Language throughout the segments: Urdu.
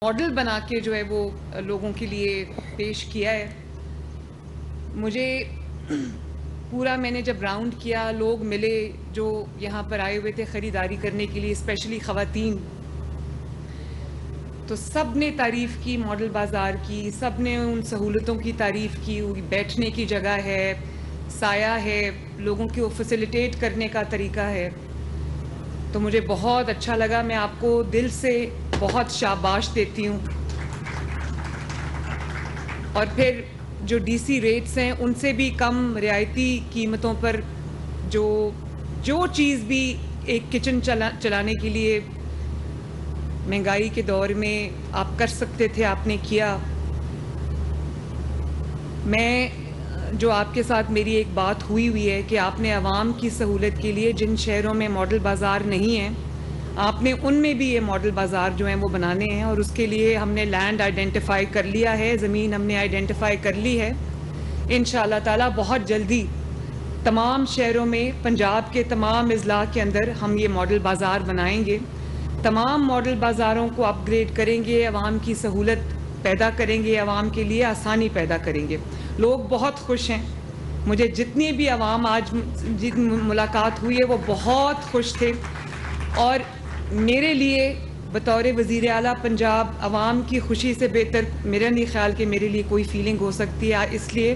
ماڈل بنا کے جو ہے وہ لوگوں کے لیے پیش کیا ہے. مجھے پورا میں نے جب راؤنڈ کیا لوگ ملے جو یہاں پر آئے ہوئے تھے خریداری کرنے کے لیے، اسپیشلی خواتین، تو سب نے تعریف کی ماڈل بازار کی، سب نے ان سہولتوں کی تعریف کی. بیٹھنے کی جگہ ہے، سایہ ہے، لوگوں کو فیسیلیٹیٹ کرنے کا طریقہ ہے. تو مجھے بہت اچھا لگا. میں آپ کو دل سے بہت شاباش دیتی ہوں. اور پھر جو ڈی سی ریٹس ہیں ان سے بھی کم رعایتی قیمتوں پر جو چیز بھی ایک کچن چلانے کے لیے مہنگائی کے دور میں آپ کر سکتے تھے، آپ نے کیا. میں جو آپ کے ساتھ میری ایک بات ہوئی ہے کہ آپ نے عوام کی سہولت کے لیے جن شہروں میں ماڈل بازار نہیں ہیں، آپ نے ان میں بھی یہ ماڈل بازار جو ہیں وہ بنانے ہیں. اور اس کے لیے ہم نے لینڈ آئیڈینٹیفائی کر لیا ہے، زمین ہم نے آئیڈینٹیفائی کر لی ہے. انشاءاللہ تعالیٰ بہت جلدی تمام شہروں میں، پنجاب کے تمام اضلاع کے اندر ہم یہ ماڈل بازار بنائیں گے. تمام ماڈل بازاروں کو اپ گریڈ کریں گے، عوام کی سہولت پیدا کریں گے، عوام کے لیے آسانی پیدا کریں گے. لوگ بہت خوش ہیں. مجھے جتنی بھی عوام آج ملاقات ہوئی ہے وہ بہت خوش تھے. اور میرے لیے بطور وزیر اعلیٰ پنجاب عوام کی خوشی سے بہتر میرا نہیں خیال کہ میرے لیے کوئی فیلنگ ہو سکتی ہے. اس لیے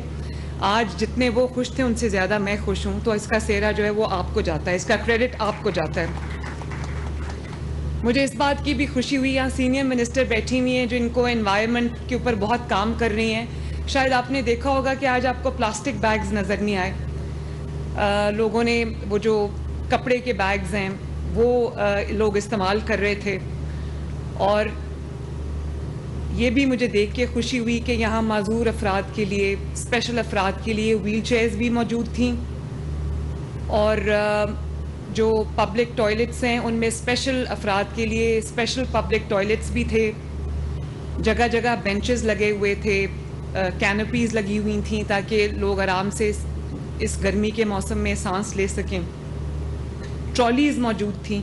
آج جتنے وہ خوش تھے ان سے زیادہ میں خوش ہوں. تو اس کا سہرا جو ہے وہ آپ کو جاتا ہے، اس کا کریڈٹ آپ کو جاتا ہے. مجھے اس بات کی بھی خوشی ہوئی، یہاں سینئر منسٹر بیٹھی ہوئی ہیں جو ان کو انوائرمنٹ کے اوپر بہت کام کر رہی ہیں. شاید آپ نے دیکھا ہوگا کہ آج آپ کو پلاسٹک بیگز نظر نہیں آئے. لوگوں نے وہ جو کپڑے کے بیگز ہیں وہ لوگ استعمال کر رہے تھے. اور یہ بھی مجھے دیکھ کے خوشی ہوئی کہ یہاں معذور افراد کے لیے، اسپیشل افراد کے لیے ویل چیئرز بھی موجود تھیں. اور جو پبلک ٹوائلٹس ہیں ان میں اسپیشل افراد کے لیے اسپیشل پبلک ٹوائلٹس بھی تھے. جگہ جگہ بینچز لگے ہوئے تھے، کینوپیز لگی ہوئی تھیں تاکہ لوگ آرام سے اس گرمی کے موسم میں سانس لے سکیں. ٹرالیز موجود تھیں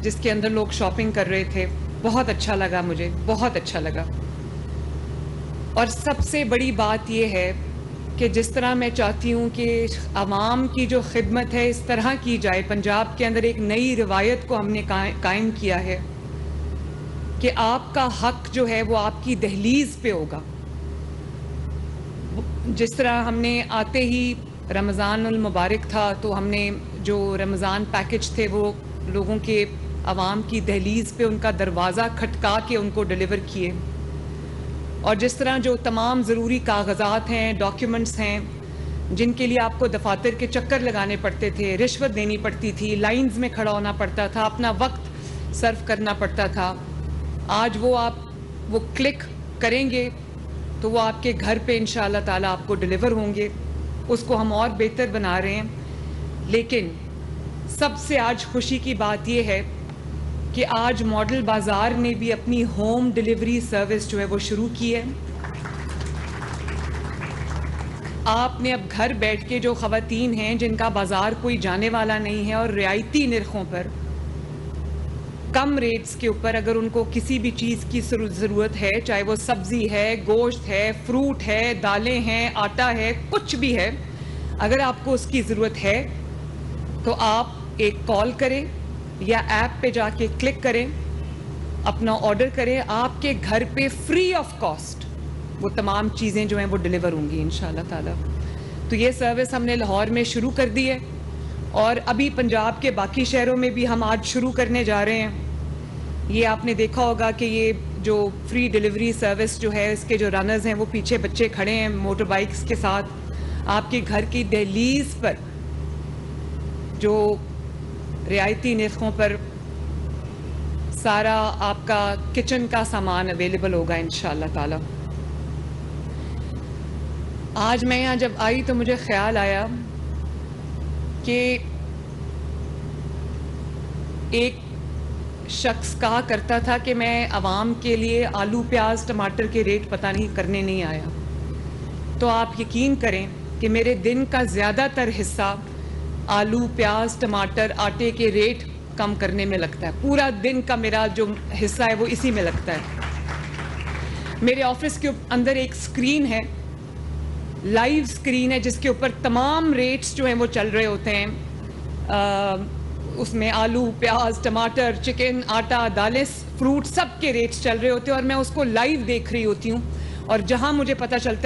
جس کے اندر لوگ شاپنگ کر رہے تھے. بہت اچھا لگا، مجھے بہت اچھا لگا. اور سب سے بڑی بات یہ ہے کہ جس طرح میں چاہتی ہوں کہ عوام کی جو خدمت ہے اس طرح کی جائے. پنجاب کے اندر ایک نئی روایت کو ہم نے قائم کیا ہے کہ آپ کا حق جو ہے وہ آپ کی دہلیز پہ ہوگا. جس طرح ہم نے آتے ہی رمضان المبارک تھا تو ہم نے جو رمضان پیکج تھے وہ لوگوں کے، عوام کی دہلیز پہ ان کا دروازہ کھٹکا کے ان کو ڈیلیور کیے. اور جس طرح جو تمام ضروری کاغذات ہیں، ڈاکیومنٹس ہیں جن کے لیے آپ کو دفاتر کے چکر لگانے پڑتے تھے، رشوت دینی پڑتی تھی، لائنز میں کھڑا ہونا پڑتا تھا، اپنا وقت صرف کرنا پڑتا تھا، آج وہ کلک کریں گے تو وہ آپ کے گھر پہ انشاءاللہ تعالیٰ آپ کو ڈیلیور ہوں گے. اس کو ہم اور بہتر بنا رہے ہیں. لیکن سب سے آج خوشی کی بات یہ ہے کہ آج ماڈل بازار نے بھی اپنی ہوم ڈیلیوری سروس جو ہے وہ شروع کی ہے. آپ نے اب گھر بیٹھ کے جو خواتین ہیں جن کا بازار کوئی جانے والا نہیں ہے اور رعایتی نرخوں پر، کم ریٹس کے اوپر اگر ان کو کسی بھی چیز کی ضرورت ہے، چاہے وہ سبزی ہے، گوشت ہے، فروٹ ہے، دالیں ہیں، آٹا ہے، کچھ بھی ہے، اگر آپ کو اس کی ضرورت ہے تو آپ ایک کال کریں یا ایپ پہ جا کے کلک کریں، اپنا آرڈر کریں، آپ کے گھر پہ فری آف کاسٹ وہ تمام چیزیں جو ہیں وہ ڈیلیور ہوں گی انشاءاللہ تعالیٰ. تو یہ سروس ہم نے لاہور میں شروع کر دی ہے اور ابھی پنجاب کے باقی شہروں میں بھی ہم آج شروع کرنے جا رہے ہیں. یہ آپ نے دیکھا ہوگا کہ یہ جو فری ڈیلیوری سروس جو ہے اس کے جو رنرز ہیں وہ پیچھے بچے کھڑے ہیں موٹر بائکس کے ساتھ. آپ کے گھر کی دہلیز پر جو رعایتی نرخوں پر سارا آپ کا کچن کا سامان اویلیبل ہوگا انشاءاللہ تعالی. آج میں یہاں جب آئی تو مجھے خیال آیا کہ ایک شخص کہا کرتا تھا کہ میں عوام کے لیے آلو پیاز ٹماٹر کے ریٹ پتہ نہیں کرنے نہیں آیا. تو آپ یقین کریں کہ میرے دن کا زیادہ تر حصہ آلو پیاز ٹماٹر آٹے کے ریٹ کم کرنے میں لگتا ہے. پورا دن کا میرا جو حصہ ہے وہ اسی میں لگتا ہے. میرے آفس کے اندر ایک اسکرین ہے, لائیو اسکرین ہے, جس کے اوپر تمام ریٹس جو ہیں وہ چل رہے ہوتے ہیں. اس میں آلو, پیاز, ٹماٹر, چکن, آٹا, دالیں, فروٹ, سب کے ریٹس چل رہے ہوتے ہیں, اور میں اس کو لائیو دیکھ رہی ہوتی ہوں. اور جہاں مجھے پتہ چلتا